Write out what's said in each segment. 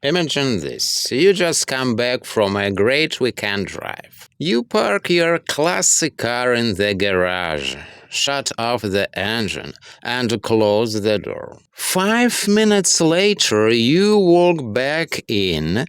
Imagine this. You just come back from a great weekend drive. You park your classic car in the garage, shut off the engine, and close the door. 5 minutes later, you walk back in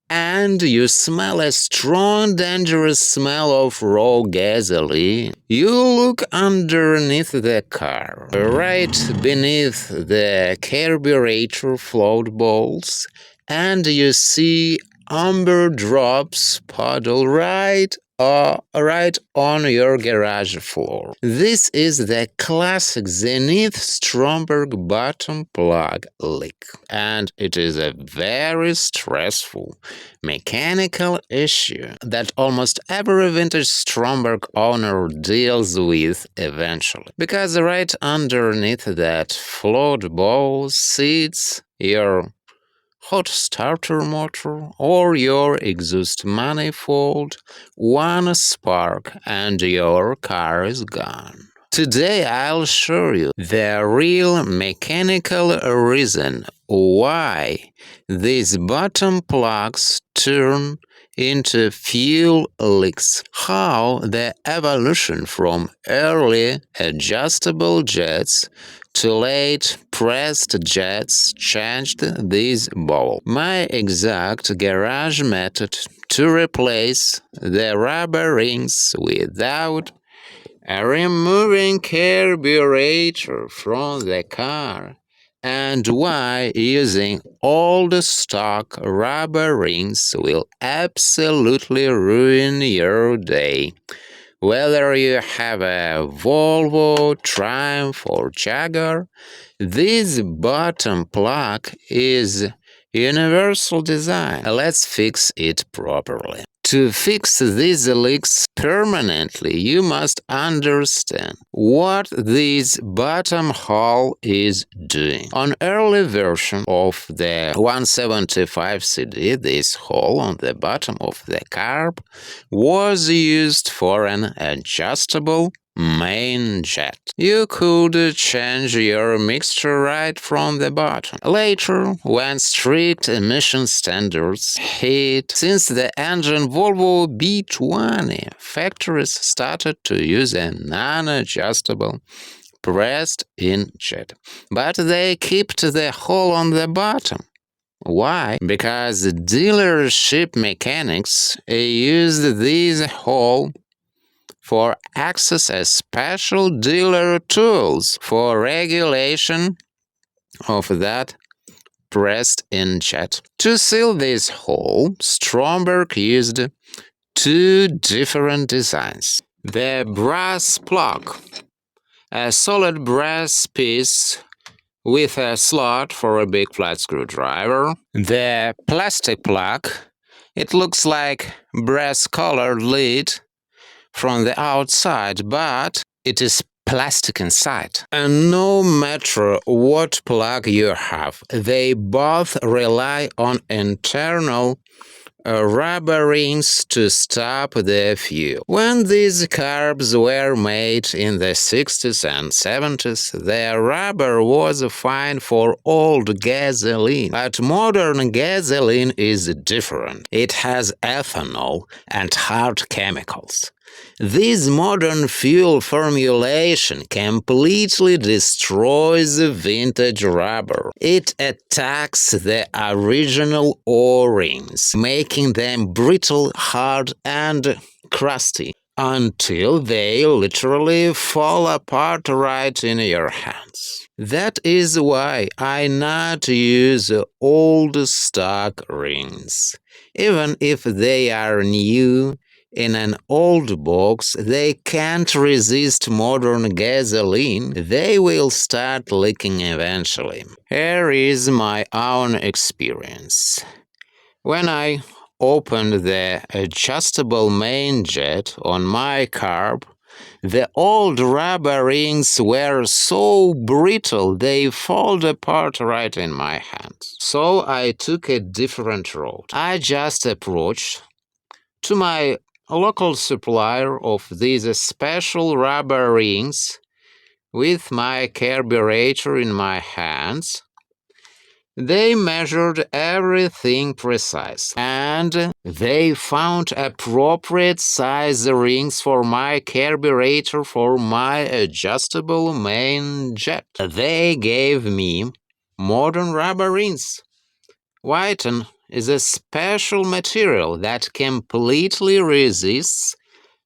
and you smell a strong, dangerous smell of raw gasoline. You look underneath the car. Right beneath the carburetor float balls, and you see amber drops puddle right on your garage floor. This is the classic Zenith Stromberg bottom plug leak, and it is a very stressful mechanical issue that almost every vintage Stromberg owner deals with eventually, because right underneath that float ball sits your hot starter motor or your exhaust manifold. One spark and your car is gone. Today I'll show you the real mechanical reason why these bottom plugs turn into fuel leaks, how the evolution from early adjustable jets to late pressed jets changed this ball. My exact garage method to replace the rubber rings without removing carburetor from the car, and why using old stock rubber rings will absolutely ruin your day. Whether you have a Volvo, Triumph, or Jaguar, this bottom plug is universal design. Let's fix it properly. To fix these leaks permanently, you must understand what this bottom hole is doing. On early version of the 175 CD, this hole on the bottom of the carb was used for an adjustable main jet. You could change your mixture right from the bottom. Later, when strict emission standards hit, since the engine Volvo B20, factories started to use a non-adjustable pressed-in jet. But they kept the hole on the bottom. Why? Because dealership mechanics used this hole for access as special dealer tools for regulation of that pressed-in jet. To seal this hole, Stromberg used two different designs. The brass plug, a solid brass piece with a slot for a big flat screwdriver. The plastic plug, it looks like brass-colored lead from the outside, but it is plastic inside. And no matter what plug you have, they both rely on internal rubber rings to stop the fuel. When these carbs were made in the 60s and 70s, the rubber was fine for old gasoline. But modern gasoline is different. It has ethanol and hard chemicals. This modern fuel formulation completely destroys the vintage rubber. It attacks the original O-rings, making them brittle, hard, and crusty, until they literally fall apart right in your hands. That is why I not use old stock rings. Even if they are new, in an old box, they can't resist modern gasoline. They will start leaking eventually. Here is my own experience. When I opened the adjustable main jet on my carb, the old rubber rings were so brittle they fall apart right in my hands. So I took a different route. I just approached to my a local supplier of these special rubber rings with my carburetor in my hands. They measured everything precise, and they found appropriate size rings for my carburetor for my adjustable main jet. They gave me modern rubber rings. Whiten is a special material that completely resists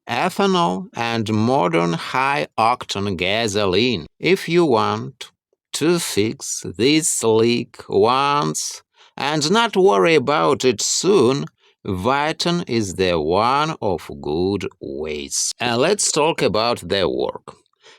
ethanol and modern high-octane gasoline. If you want to fix this leak once and not worry about it soon, Viton is the one of good ways. And let's talk about the work.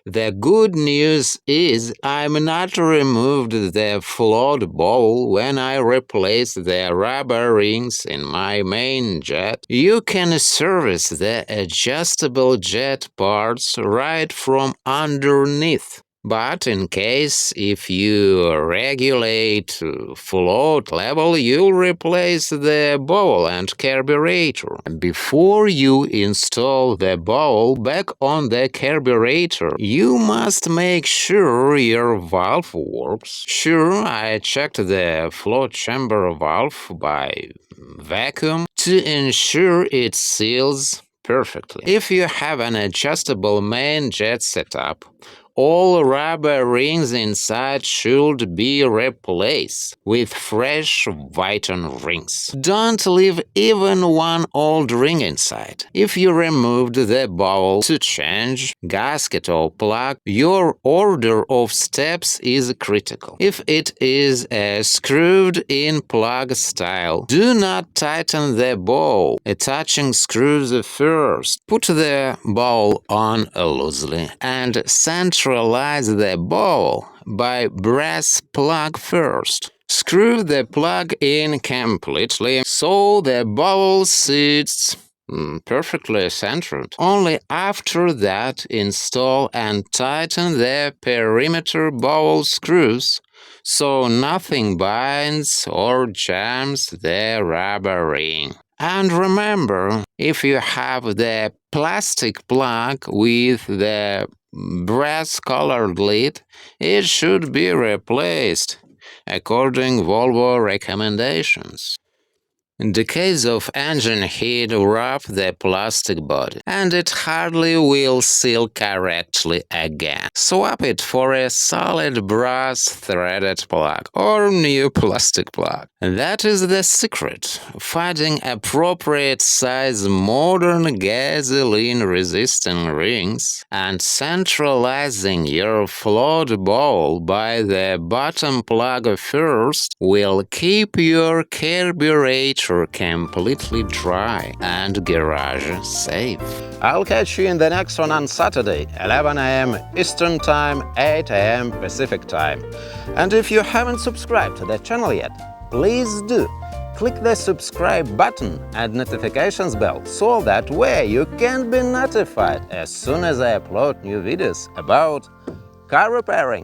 The good news is I'm not removed the float bowl when I replace the rubber rings in my main jet. You can service the adjustable jet parts right from underneath. But in case if you regulate float level, you'll replace the bowl and carburetor. Before you install the bowl back on the carburetor, you must make sure your valve works. Sure, I checked the float chamber valve by vacuum to ensure it seals perfectly. If you have an adjustable main jet setup, all rubber rings inside should be replaced with fresh Viton rings. Don't leave even one old ring inside. If you removed the bowl to change gasket or plug, your order of steps is critical. If it is a screwed-in plug style, do not tighten the bowl, attaching screws first. Put the bowl on loosely and centralize the bowl by brass plug first. Screw the plug in completely so the bowl sits perfectly centered. Only after that, install and tighten the perimeter bowl screws so nothing binds or jams the rubber ring. And remember, if you have the plastic plug with the brass-colored lid, it should be replaced, according Volvo recommendations. In the case of engine heat, wrap the plastic body, and it hardly will seal correctly again. Swap it for a solid brass threaded plug or new plastic plug. That is the secret. Finding appropriate size modern gasoline-resistant rings and centralizing your float bowl by the bottom plug first will keep your carburetor completely dry and garage safe. I'll catch you in the next one on Saturday, 11 a.m. Eastern Time, 8 a.m. Pacific Time. And if you haven't subscribed to the channel yet, please do. Click the subscribe button and notifications bell so that way you can be notified as soon as I upload new videos about car repairing.